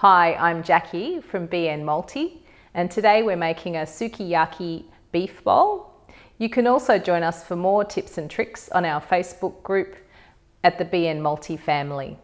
Hi, I'm Jackie from BN Multi, and today we're making a Sukiyaki Beef Bowl. You can also join us for more tips and tricks on our Facebook group at the BN Multi family.